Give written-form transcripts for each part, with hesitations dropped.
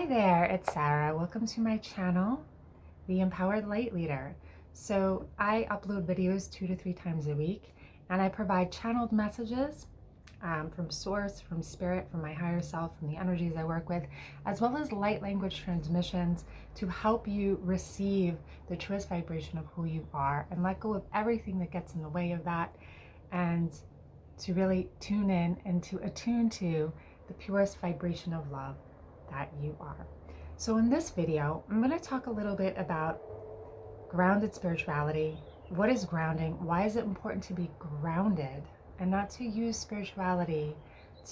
Hi there, it's Sarah. Welcome to my channel, The Empowered Light Leader. So I upload videos 2 to 3 times a week, and I provide channeled messages from source, from spirit, from my higher self, from the energies I work with, as well as light language transmissions to help you receive the truest vibration of who you are and let go of everything that gets in the way of that, and to really tune in and to attune to the purest vibration of love that you are. So in this video, I'm going to talk a little bit about grounded spirituality. What is grounding? Why is it important to be grounded and not to use spirituality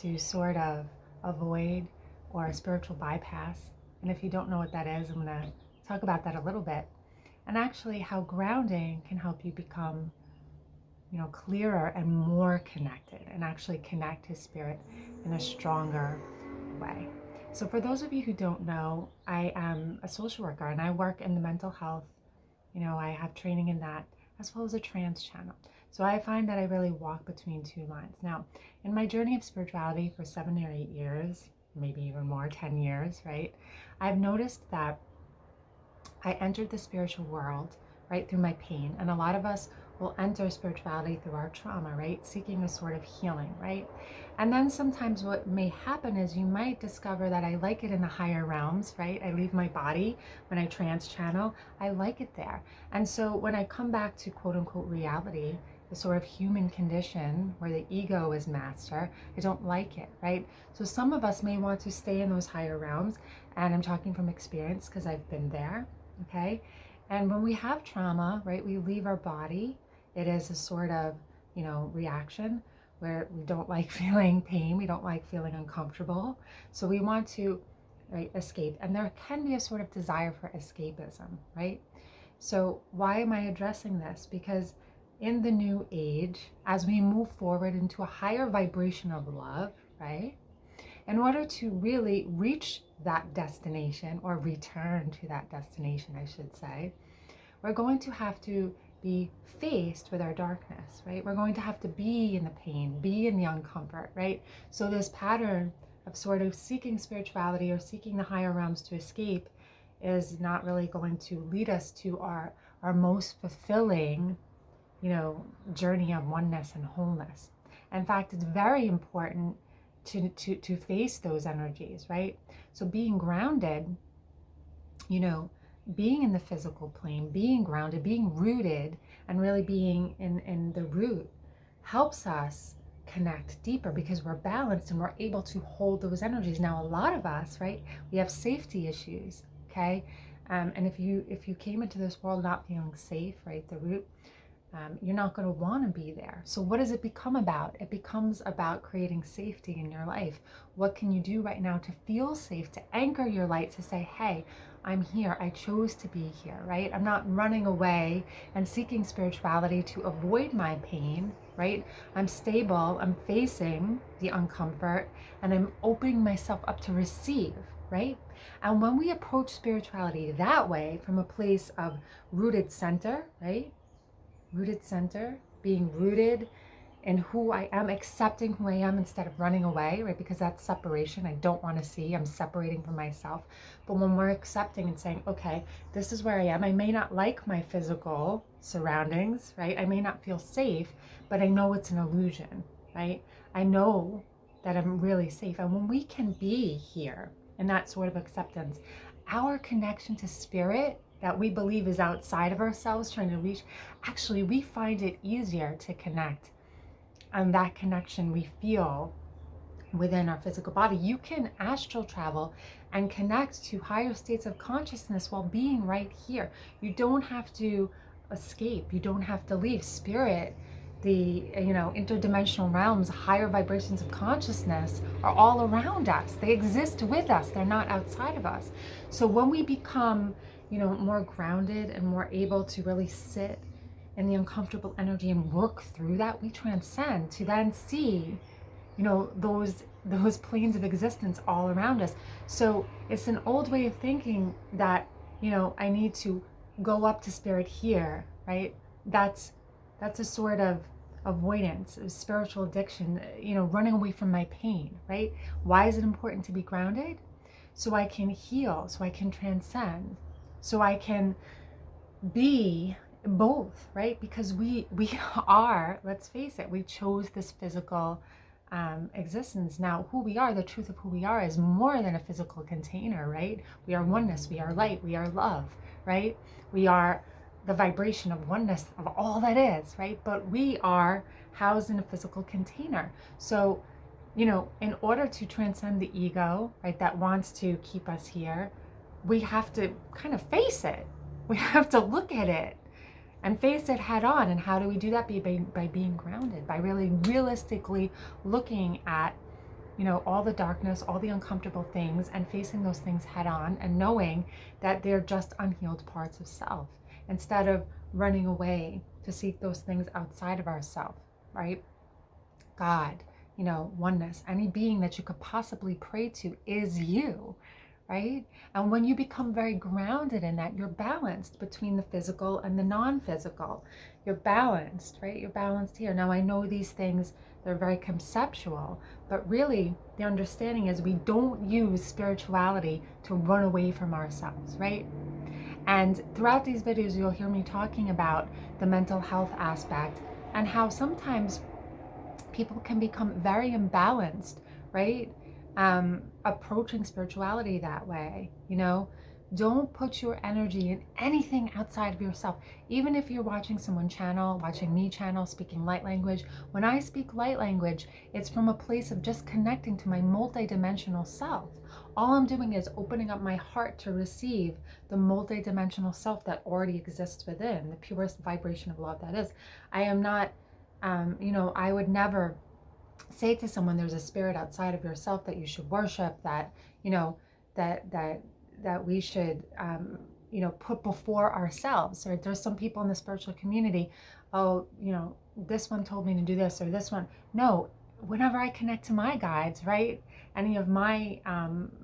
to sort of avoid or a spiritual bypass? And if you don't know what that is, I'm going to talk about that a little bit. And actually how grounding can help you become, clearer and more connected and actually connect to spirit in a stronger way. So for those of you who don't know, I am a social worker and I work in the mental health. I have training in that as well as a trans channel. So I find that I really walk between two lines. Now, in my journey of spirituality for 7 or 8 years, maybe even more, 10 years, right? I've noticed that I entered the spiritual world, right, through my pain. And a lot of us will enter spirituality through our trauma, right? Seeking a sort of healing, right? And then sometimes what may happen is you might discover that I like it in the higher realms, right? I leave my body when I trans channel. I like it there. And so when I come back to quote unquote reality, the sort of human condition where the ego is master, I don't like it, right? So some of us may want to stay in those higher realms. And I'm talking from experience because I've been there, okay? And when we have trauma, right, we leave our body. It is a sort of, reaction where we don't like feeling pain. We don't like feeling uncomfortable. So we want to, right, escape. And there can be a sort of desire for escapism, right? So why am I addressing this? Because in the new age, as we move forward into a higher vibration of love, right? In order to really reach that destination, or return to that destination, I should say, we're going to have to be faced with our darkness, right? We're going to have to be in the pain, be in the uncomfort, right? So this pattern of sort of seeking spirituality or seeking the higher realms to escape is not really going to lead us to our most fulfilling, journey of oneness and wholeness. In fact, it's very important to face those energies, right? So being grounded, being in the physical plane, being grounded, being rooted, and really being in the root helps us connect deeper because we're balanced and we're able to hold those energies. Now, a lot of us, right, we have safety issues, okay? And if you came into this world not feeling safe, right, the root, you're not going to want to be there. So what does it become about? It becomes about creating safety in your life. What can you do right now to feel safe, to anchor your light, to say, hey, I'm here. I chose to be here, right? I'm not running away and seeking spirituality to avoid my pain, right? I'm stable. I'm facing the uncomfort and I'm opening myself up to receive, right? And when we approach spirituality that way, from a place of rooted center, right? Rooted center, being rooted in who I am, accepting who I am instead of running away, right? Because that's separation. I don't want to see. I'm separating from myself. But when we're accepting and saying, okay, this is where I am. I may not like my physical surroundings, right? I may not feel safe, but I know it's an illusion, right? I know that I'm really safe. And when we can be here in that sort of acceptance, our connection to spirit that we believe is outside of ourselves trying to reach, actually we find it easier to connect. And that connection we feel within our physical body. You can astral travel and connect to higher states of consciousness while being right here. You don't have to escape. You don't have to leave. Spirit, the interdimensional realms, higher vibrations of consciousness are all around us. They exist with us. They're not outside of us. So when we become more grounded and more able to really sit in the uncomfortable energy and work through that, we transcend to then see those planes of existence all around us. So it's an old way of thinking that I need to go up to spirit here, right? That's a sort of avoidance, a spiritual addiction, running away from my pain, right? Why is it important to be grounded? so I can heal, so I can transcend, so I can be both, right? Because we are, let's face it, we chose this physical existence. Now, who we are, the truth of who we are, is more than a physical container, right? We are oneness, we are light, we are love, right? We are the vibration of oneness of all that is, right? But we are housed in a physical container. So, you know, in order to transcend the ego, right, that wants to keep us here, we have to kind of face it. We have to look at it and face it head on. And how do we do that? By being grounded, by really realistically looking at, you know, all the darkness, all the uncomfortable things, and facing those things head on, and knowing that they're just unhealed parts of self, instead of running away to seek those things outside of ourselves, right? God, you know, oneness, any being that you could possibly pray to is you, right? And when you become very grounded in that, you're balanced between the physical and the non-physical. You're balanced, right? You're balanced here. Now, I know these things, they're very conceptual, but really the understanding is we don't use spirituality to run away from ourselves, right? And throughout these videos, you'll hear me talking about the mental health aspect and how sometimes people can become very imbalanced, right? Approaching spirituality that way, you know, don't put your energy in anything outside of yourself. Even if you're watching someone channel, watching me channel, speaking light language, when I speak light language, it's from a place of just connecting to my multidimensional self. All I'm doing is opening up my heart to receive the multidimensional self that already exists within, the purest vibration of love that is. I am not, you know, I would never say to someone there's a spirit outside of yourself that you should worship, that, you know, that we should, you know, put before ourselves. Or there's some people in the spiritual community, oh, you know, this one told me to do this, or this one. No, whenever I connect to my guides, right, any of my,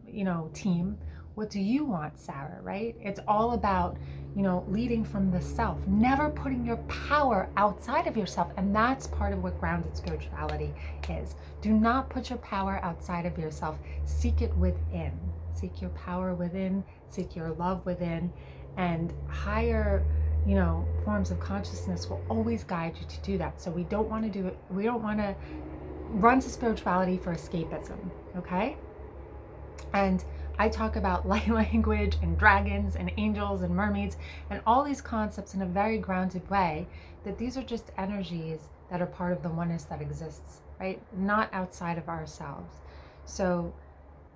you know, team, what do you want, Sarah, right? It's all about, you know, leading from the self, never putting your power outside of yourself. And that's part of what grounded spirituality is. Do not put your power outside of yourself. Seek it within. Seek your power within, seek your love within, and higher, you know, forms of consciousness will always guide you to do that. So we don't want to do it. We don't want to run to spirituality for escapism, okay? And I talk about light language and dragons and angels and mermaids and all these concepts in a very grounded way, that these are just energies that are part of the oneness that exists, right? Not outside of ourselves. So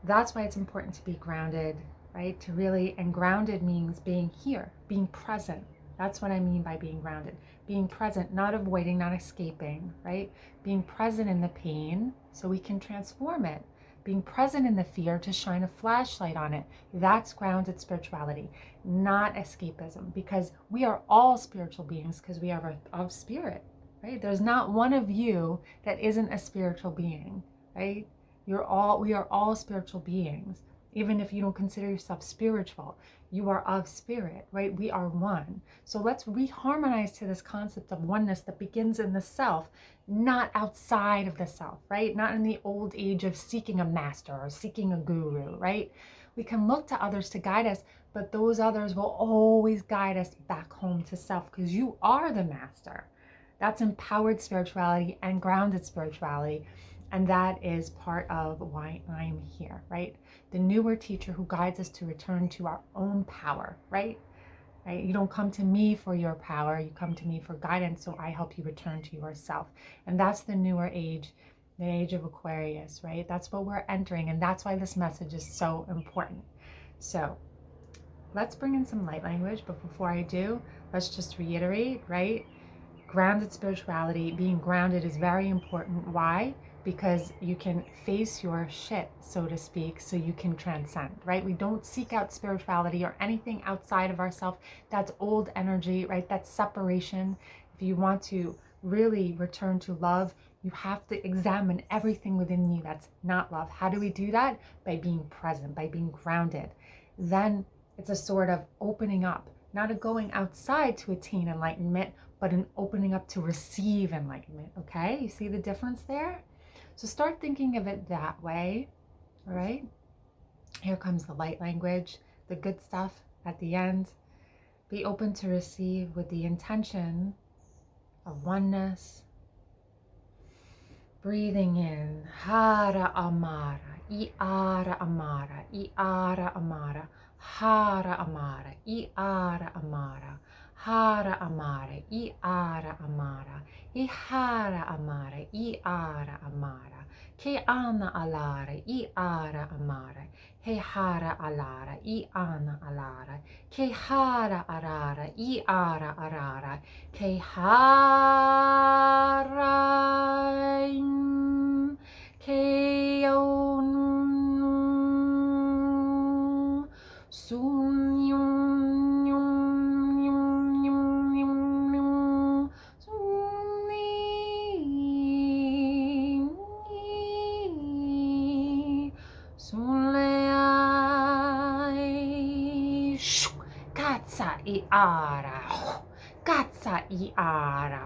that's why it's important to be grounded, right? To really, and grounded means being here, being present. That's what I mean by being grounded. Being present, not avoiding, not escaping, right? Being present in the pain so we can transform it. Being present in the fear to shine a flashlight on it. That's grounded spirituality, not escapism, because we are all spiritual beings, because we are of spirit, right? There's not one of you that isn't a spiritual being, right? We are all spiritual beings. Even if you don't consider yourself spiritual, you are of spirit, right? We are one. So let's reharmonize to this concept of oneness that begins in the self, not outside of the self, right? Not in the old age of seeking a master or seeking a guru, right? We can look to others to guide us, but those others will always guide us back home to self, because you are the master. That's empowered spirituality and grounded spirituality. And that is part of why I'm here, right? The newer teacher who guides us to return to our own power, right? Right? You don't come to me for your power, you come to me for guidance, so I help you return to yourself. And that's the newer age, the age of Aquarius, right? That's what we're entering, and that's why this message is so important. So let's bring in some light language, but before I do, let's just reiterate, right? Grounded spirituality, being grounded is very important. Why? Because you can face your shit, so to speak, so you can transcend, right? We don't seek out spirituality or anything outside of ourselves. That's old energy, right? That's separation. If you want to really return to love, you have to examine everything within you that's not love. How do we do that? By being present, by being grounded. Then it's a sort of opening up, not a going outside to attain enlightenment, but an opening up to receive enlightenment, okay? You see the difference there? So start thinking of it that way, all right? Here comes the light language, the good stuff at the end. Be open to receive with the intention of oneness. Breathing in, Hara Amara, Iara Amara, Iara Amara, Hara Amara, Iara Amara, Hara Amara, Iara Amara, Ihara Amara, Iara Amara, Ke Ana Alara, Iara Amara, He Hara Alara, Iana Alara, Ke Hara Arara, Iara Arara, Ke Hara Ke On Sun Yum Yum Yum Yum Yum Yum Sun Ni Sun Leai Katsa Iara Katsa Iara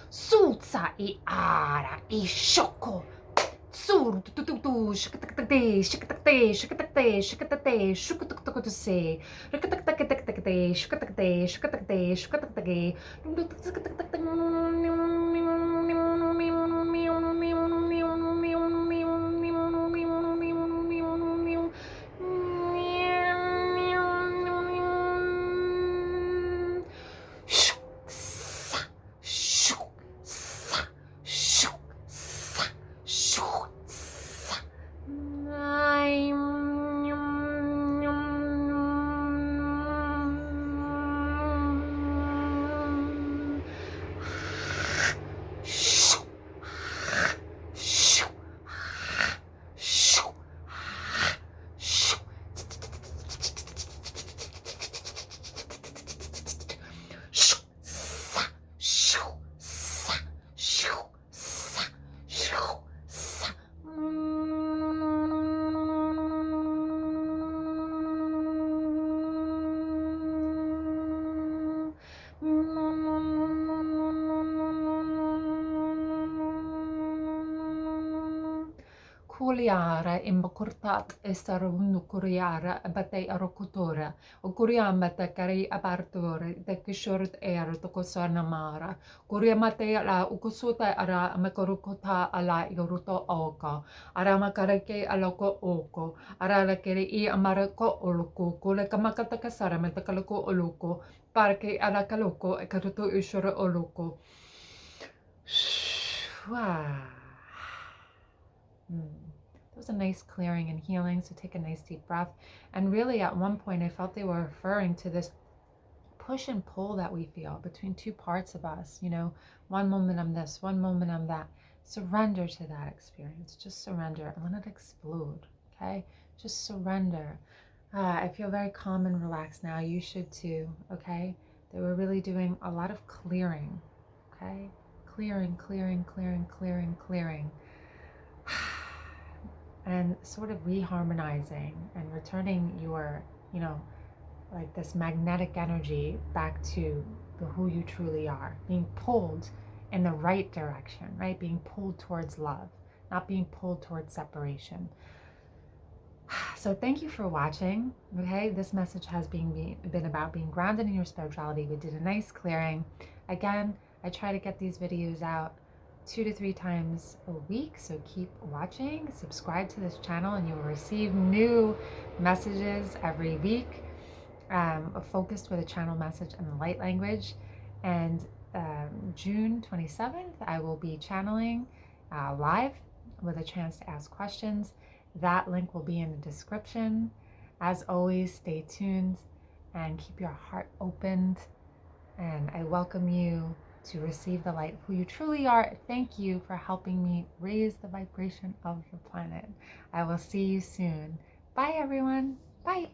Sutsa Iara Ishoko Sur tu tu tu shikatakte shikatakte shikatakte shikatakte shukatukutu se rikatakte shikatakte shikatakte shikatakte Kuliara imbakurtat estarunu kuriara abate arokutora o kuriamba te kari abartore te kishort er to kosanamara kuriamate la ukusuta ara makorukota ala yoruto oka ara makarake aloko oko ara la kere I amarako oluko kule kamakata kasara metakaloko oluko parke ala kaloko e karuto ishoro oluko. Wow. That was a nice clearing and healing, so take a nice deep breath. And really at one point I felt they were referring to this push and pull that we feel between two parts of us, you know, one moment I'm this, one moment I'm that. Surrender to that experience. Just surrender and let it explode, okay? Just surrender. I feel very calm and relaxed now. You should too, okay? They were really doing a lot of clearing, okay? Clearing, clearing, clearing, clearing, clearing. And sort of reharmonizing and returning your, you know, like this magnetic energy back to who you truly are, being pulled in the right direction, right? Being pulled towards love, not being pulled towards separation. So thank you for watching, okay? This message has been about being grounded in your spirituality. We did a nice clearing. Again, I try to get these videos out 2 to 3 times a week, so keep watching. Subscribe to this channel and you will receive new messages every week, focused with a channel message and the light language. And June 27th, I will be channeling live with a chance to ask questions. That link will be in the description. As always, stay tuned and keep your heart opened. And I welcome you to receive the light of who you truly are. Thank you for helping me raise the vibration of the planet. I will see you soon. Bye, everyone. Bye.